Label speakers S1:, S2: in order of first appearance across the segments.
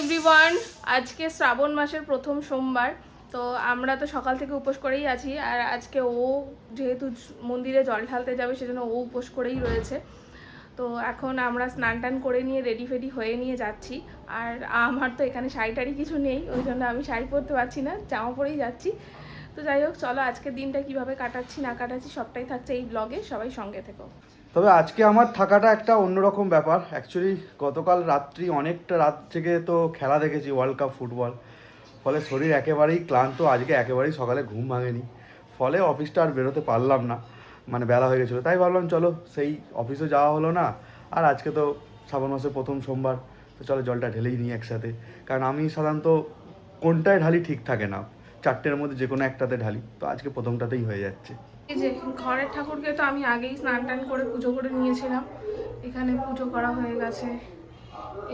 S1: Everyone, আজকে শ্রাবণ মাসের প্রথম সোমবার। তো আমরা তো সকাল থেকে উপোস করেই আছি, আর আজকে ও যেহেতু মন্দিরে জল ঢালতে যাবে সেজন্য ও উপোস করেই রয়েছে। তো এখন আমরা স্নান টান করে নিয়ে রেডি ফেডি হয়ে নিয়ে যাচ্ছি। আর আমার তো এখানে শাড়ি টাড়ি কিছু নেই, ওই জন্য আমি শাড়ি পরতে পারছি না, জামা পরেই যাচ্ছি। তো যাই হোক, চলো আজকের দিনটা কিভাবে কাটাচ্ছি না কাটাচ্ছি সবটাই থাকছে এই ব্লগে, সবাই সঙ্গে থেকো।
S2: তবে আজকে আমার থাকাটা একটা অন্যরকম ব্যাপার। অ্যাকচুয়ালি গতকাল রাত্রি অনেকটা রাত থেকে তো খেলা দেখেছি, ওয়ার্ল্ড কাপ ফুটবল, ফলে শরীর একেবারেই ক্লান্ত। আজকে একেবারেই সকালে ঘুম ভাঙেনি, ফলে অফিসটা আর বেরোতে পারলাম না, মানে বেলা হয়ে গেছিলো। তাই ভাবলাম চলো, সেই অফিসে যাওয়া হলো না, আর আজকে তো শ্রাবণ মাসের প্রথম সোমবার, তো চলো জলটা ঢেলেই নিই একসাথে। কারণ আমি সাধারণত কোনটায় ঢালি ঠিক থাকে না, চারটের মধ্যে যে কোনো একটাতে ঢালি, তো আজকে প্রথমটাতেই হয়ে যাচ্ছে।
S1: এই যে ঘরের ঠাকুরকে তো আমি আগেই স্নান টান করে পুজো করে নিয়েছিলাম, এখানে পুজো করা হয়ে গেছে।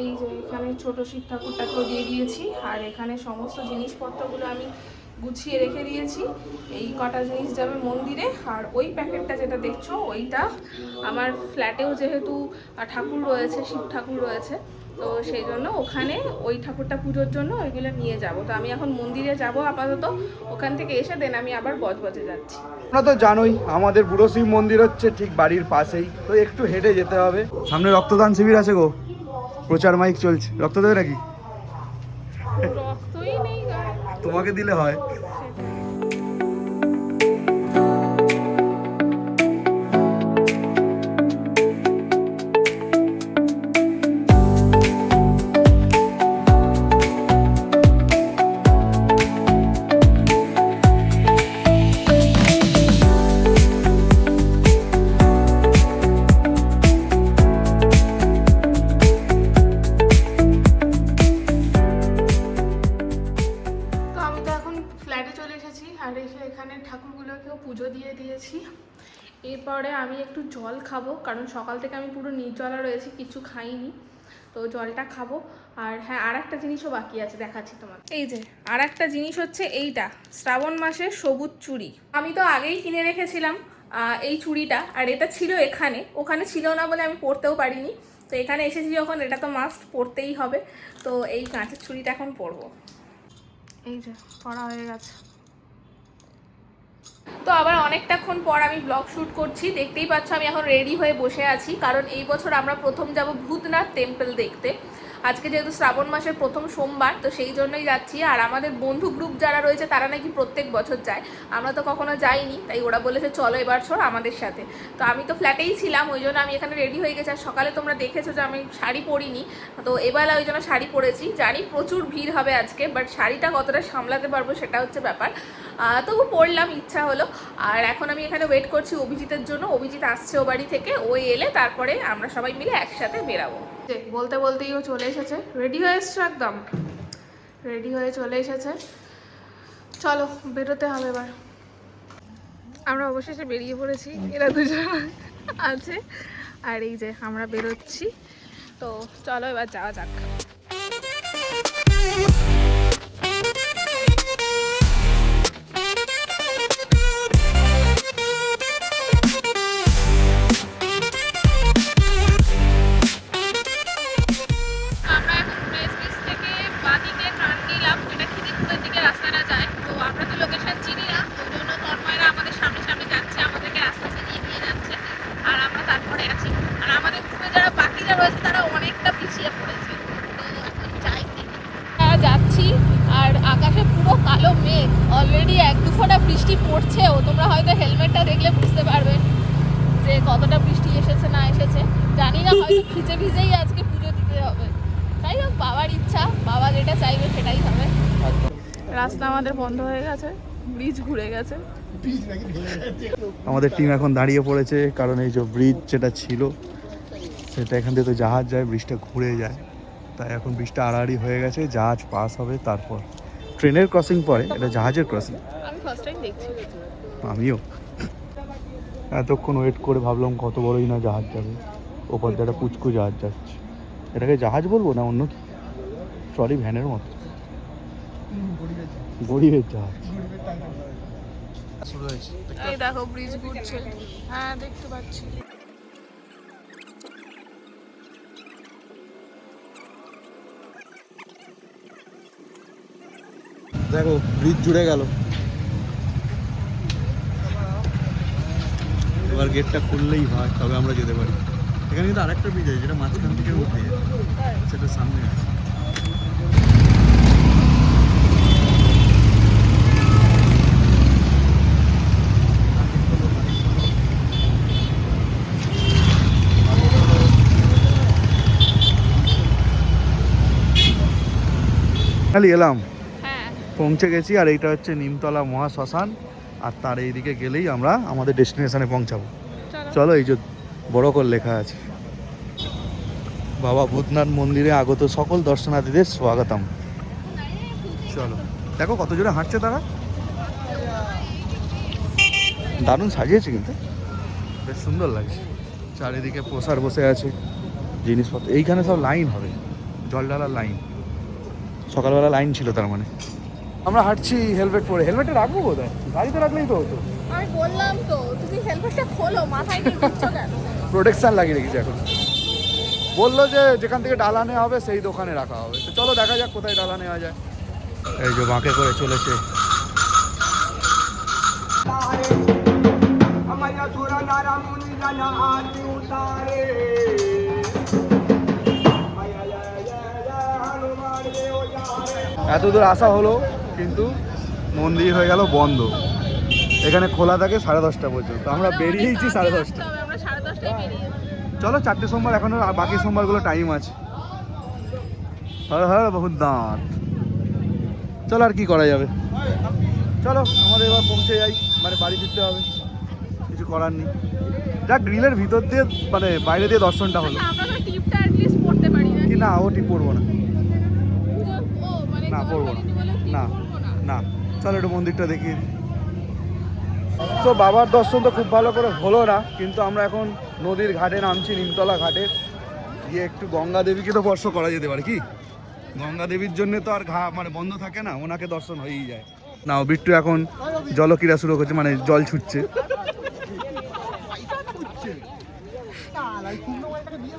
S1: এই যে এখানে ছোট শিব ঠাকুরটাকেও দিয়ে দিয়েছি, আর এখানে সমস্ত জিনিসপত্রগুলো আমি গুছিয়ে রেখে দিয়েছি। এই কটা জিনিস যাবে মন্দিরে, আর ওই প্যাকেটটা যেটা দেখছো ওইটা আমার ফ্ল্যাটেও যেহেতু ঠাকুর রয়েছে, শিব ঠাকুর রয়েছে, তো সেই জন্য ওখানে ওই ঠাকুরটা পুজোর জন্য ওইগুলো নিয়ে যাব। তো আমি এখন মন্দিরে যাব আপাতত, ওখান থেকে এসে দেন আমি আবার বজবজে যাচ্ছি।
S2: তোমরা তো জানোই আমাদের বুড়ো শিব মন্দির হচ্ছে ঠিক বাড়ির পাশেই, তো একটু হেঁটে যেতে হবে। সামনে রক্তদান শিবির আছে গো, প্রচার মাইক চলছে। রক্ত দেবে নাকি?
S1: রক্তই নেই গায়ে।
S2: তোমাকে দিলে হয়।
S1: ঠাকুরগুলোকেও পুজো দিয়ে দিয়েছি। এরপরে আমি একটু জল খাবো, কারণ সকাল থেকে আমি পুরো নির্জলা রয়েছি, কিছু খাইনি, তো জলটা খাবো। আর হ্যাঁ, আর একটা জিনিসও বাকি আছে, দেখাচ্ছি তোমার। এই যে আর একটা জিনিস হচ্ছে এইটা, শ্রাবণ মাসের সবুজ চুড়ি। আমি তো আগেই কিনে রেখেছিলাম এই চুড়িটা, আর এটা ছিল এখানে, ওখানে ছিল না বলে আমি পরতেও পারিনি। তো এখানে এসেছি যখন, এটা তো মাস্ট পরতেই হবে। তো এই কাঁচের চুড়িটা এখন পরবো। এই যে পরা হয়ে গেছে। তো আবার অনেকটাক্ষণ পর আমি ব্লগ শ্যুট করছি, দেখতেই পাচ্ছ আমি এখন রেডি হয়ে বসে আছি, কারণ এই বছর আমরা প্রথম যাব ভূতনাথ টেম্পল দেখতে। আজকে যেহেতু শ্রাবণ মাসের প্রথম সোমবার, তো সেই জন্যই যাচ্ছি। আর আমাদের বন্ধু গ্রুপ যারা রয়েছে তারা নাকি প্রত্যেক বছর যায়, আমরা তো কখনো যাইনি, তাই ওরা বলেছে চলো এবার ছোড় আমাদের সাথে। তো আমি তো ফ্ল্যাটেই ছিলাম, ওই জন্য আমি এখানে রেডি হয়ে গেছি। আর সকালে তোমরা দেখেছো যে আমি শাড়ি পরিনি, তো এবেলা ওই জন্য শাড়ি পরেছি। জানি প্রচুর ভিড় হবে আজকে, বাট শাড়িটা কতটা সামলাতে পারবো সেটা হচ্ছে ব্যাপার। তবু পড়লাম, ইচ্ছা হলো। আর এখন আমি এখানে ওয়েট করছি অভিজিতের জন্য। অভিজিৎ আসছে ও বাড়ি থেকে, ওই এলে তারপরে আমরা সবাই মিলে একসাথে বেরাবো। বলতে বলতেই ও চলে এসেছে, রেডি হয়ে এসছো, একদম রেডি হয়ে চলে এসেছে। চলো বেরোতে হবে এবার। আমরা অবশেষে বেরিয়ে পড়েছি, এরা দুজন আছে, আর এই যে আমরা বেরোচ্ছি। তো চলো এবার যাওয়া যাক। অলরেডি এক দু ফোঁটা বৃষ্টি পড়ছেও, তোমরা হয়তো হেলমেটটা দেখলে বুঝতে পারবে যে কতটা বৃষ্টি এসেছে না এসেছে। জানি না, হয়তো ভিজে ভিজেই আজকে পুজো দিতে হবে। তাই হোক, বাবার ইচ্ছা, বাবা যেটা চাইবে সেটাই হবে। রাস্তা আমাদের বন্ধ হয়ে গেছে, ব্রিজ ঘুরে গেছে।
S2: আমাদের টিম এখন দাঁড়িয়ে পড়েছে, কারণ এই যে ব্রিজ যেটা ছিল সেটা এখান থেকে তো জাহাজ যায়, ব্রিজটা ঘুরে যায়, তাই এখন ব্রিজটা আড়াআড়ি হয়ে গেছে, জাহাজ পাস হবে, তারপর ট্রেনের ক্রসিং পরে, এটা জাহাজের ক্রসিং।
S1: আমি ফার্স্ট টাইম দেখছি।
S2: আমিও এতক্ষণ ওয়েট করে ভাবলাম কত বড়ই না জাহাজ যাবে, ওপর দিয়ে একটা পুচকু জাহাজ যাচ্ছে। এটাকে জাহাজ বলবো না অন্য কি, ট্রলি ভ্যানের মতো, গরিবের জাহাজ।
S1: এই দেখো ব্রিজ ঘুরছে, হ্যাঁ দেখতে পাচ্ছি।
S2: দেখো ব্রিজ জুড়ে গেল, এবার গেটটা খুললেই হয় তবে আমরা যেতে পারি। এখানে কিন্তু আরেকটা ব্রিজ আছে যেটা মাঝখান থেকে উঠে যায়, সেটা সামনে আছে। খালি এলাম,
S1: হ্যাঁ
S2: পৌঁছে গেছি। আর এইটা হচ্ছে নিমতলা মহাশ্মশান, আর তার এইদিকে গেলেই আমরা আমাদের ডেস্টিনেশনে পৌঁছাবো। চলো, এই যে বড় করে লেখা আছে, বাবা ভূতনাথ মন্দিরে আগত সকল দর্শনার্থীদের স্বাগতম। চলো, দেখো কত জোরে হাঁটছে তারা, দারুণ সাজিয়েছে কিন্তু, বেশ সুন্দর লাগছে। চারিদিকে প্রসার বসে আছে, জিনিসপত্র। এইখানে সব লাইন হবে, জল ঢালার লাইন। সকালবেলা লাইন ছিল তার মানে। আমরা হাঁটছি হেলমেট পরে। হেলমেটটা রাখবো কোথায়? গাড়িতে রাখলেই তো হতো।
S1: আমি বললাম তো, তুমি হেলমেটটা খোলো, মাথায় নিয়ে ঘুরছো কেন?
S2: প্রোটেকশন লাগিয়ে রেখেছি এখন। বললো যে যেখান থেকে ডালা নেওয়া হবে সেই দোকানে রাখা হবে, তো চলো দেখা যাক কোথায় ডালা নেওয়া যায়। এই যে বাঁকে করে চলেছে। এত দূর আসা হলো কিন্তু মন্দির হয়ে গেল বন্ধ। এখানে খোলা থাকে 10:30 পর্যন্ত, আমরা বেরিয়েছি 10:30।
S1: আমরা 10:30টায় বেরিয়েছি।
S2: চলো, 4টে সোমবার এখনো, বাকি সোমবারগুলো টাইম আছে। হ্যাঁ হ্যাঁ বহুত দাঁত। চলো, আর কি করা যাবে, চলো আমাদের এবার পৌঁছে যাই, মানে বাড়ি ফিরতে হবে, কিছু করার নেই। যাক, গ্রিলের ভিতর দিয়ে মানে বাইরে দিয়ে দর্শনটা হলো।
S1: আমরা তো টিপটা অ্যাট লিস্ট পড়তে পারি না
S2: কি না, ও টিপ পড়বো না,
S1: ও মানে
S2: না
S1: জল
S2: পড়বো না,
S1: ফেলেনি বলে টিপ
S2: না
S1: পড়বো না।
S2: না। চলো একটু মন্দিরটা দেখিয়ে দিই। তো বাবার দর্শন তো খুব ভালো করে হলো না, কিন্তু আমরা এখন নদীর ঘাটে নামছি, নিমতলা ঘাটে গিয়ে একটু গঙ্গা দেবীকে তো স্পর্শ করা যেতে পারে। কি গঙ্গা দেবীর জন্য তো আর মানে বন্ধ থাকে না, ওনাকে দর্শন হয়েই যায়। নাও, বিট্টু এখন জলক্রীড়া শুরু করছে, মানে জল ছুটছে।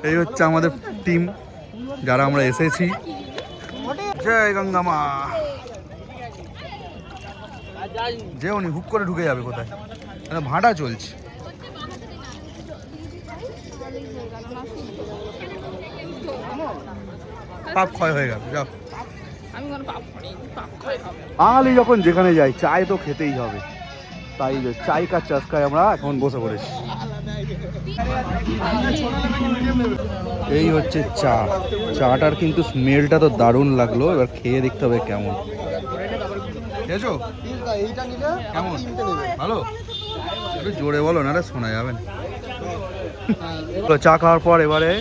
S2: এই হচ্ছে আমাদের টিম, যারা আমরা এসেছি। জয় গঙ্গা মা। যে উনি হুক করে ঢুকে যাবে কোথায়, ভাঁটা চলছে। পাপ ক্ষয় হয়ে গেল, যাও।
S1: আমি কোনো পাপ করিনি, পাপ ক্ষয় হবে।
S2: বাঙালি যখন যেখানে যাই চায় তো খেতেই হবে, তাই চাই কার চাষকায় আমরা এখন বসে পড়েছি। এই হচ্ছে চা, চাটার কিন্তু স্মেলটা তো দারুণ লাগলো, এবার খেয়ে দেখতে হবে কেমন। খেয়েছো? কেমন? ভালো? একটু জোরে বলো, না রে শোনা যাবে না। চা খাওয়ার পর এবারে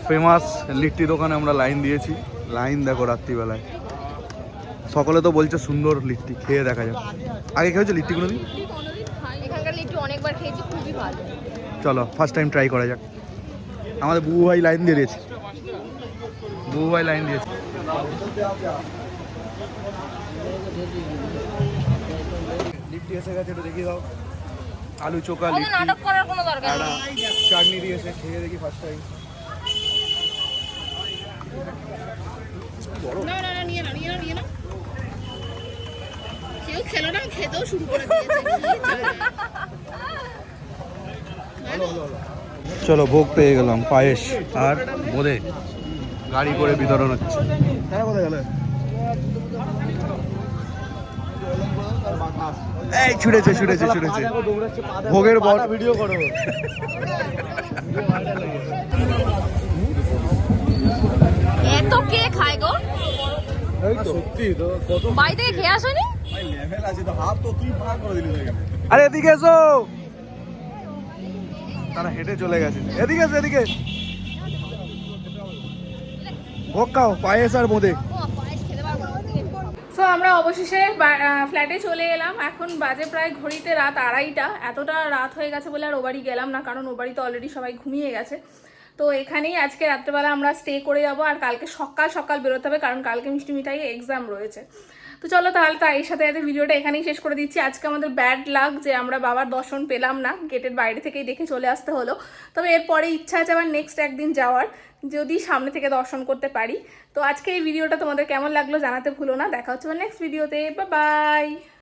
S2: ফেমাস লিট্টি দোকানে আমরা লাইন দিয়েছি। লাইন দেখো রাত্রিবেলায়, সকলে তো বলছে সুন্দর লিট্টি, খেয়ে দেখা যাক। আগে খেয়েছো লিট্টি কোনোদিন?
S1: এখানকার লিট্টি অনেকবার খেয়েছি, খুবই ভালো।
S2: চলো ফার্স্ট টাইম ট্রাই করা যাক। আমাদের বুবু ভাই লাইন দিয়ে দিয়েছে, বুবু ভাই লাইন দিয়েছে। লিট্টি এসে গেছে, একটু দেখিয়ে দাও। আলু চোখা লিট্টি,
S1: নাটক করার কোনো দরকার নেই।
S2: চাটনি দিয়েছে, খেয়ে দেখি ফার্স্ট টাইম।
S1: না না না, নিয়ে না, নিয়ে না, নিয়ে না। কেউ খেলো না, খেতেও শুরু করে দিয়েছে।
S2: চলো, ভোগ পেয়ে গেলাম, পায়েস আর বোঁদে গাড়ি করে বিতরণ হচ্ছে। কোথায় গেল? এই ছুটেছে ছুটেছে ছুটেছে, ভোগের বড় ভিডিও করো।
S1: এত কে খায় গো?
S2: সত্যি তো, কত
S1: বাড়ি থেকে খেয়ে আসোনি?
S2: লেভেল আছে তো, হাত তো তুই ভাগ করে দিলি। আরে এদিকে এসো, তারা হেঁটে চলে গেছে। এদিকে এসো, এদিকে। ভোগ খাও, পায়েস আর বোঁদে।
S1: সো আমরা অবশেষে ফ্ল্যাটে চলে এলাম। এখন বাজে প্রায় ঘড়িতে রাত 2:30। এতটা রাত হয়ে গেছে বলে আর ও বাড়ি গেলাম না, কারণ ও বাড়িতে অলরেডি সবাই ঘুমিয়ে গেছে। তো তো এখানেই আজকে রাত্রেবেলা আমরা স্টে করে যাবো, আর কালকে সকাল সকাল বেরোতে হবে কারণ কালকে মিষ্টি মিঠাই এক্সাম রয়েছে। তো চলো তাহলে তার এর সাথে ভিডিওটা এখানেই শেষ করে দিচ্ছি। আজকে আমাদের ব্যাড লাক যে আমরা বাবার দর্শন পেলাম না, গেটের বাইরে থেকেই দেখে চলে আসতে হলো। তবে এরপরে ইচ্ছা আছে আবার নেক্সট একদিন যাওয়ার, যদি সামনে থেকে দর্শন করতে পারি। তো আজকে এই ভিডিওটা তোমাদের কেমন লাগলো জানাতে ভুলো না। দেখা হচ্ছে নেক্সট ভিডিওতে, বাই বাই।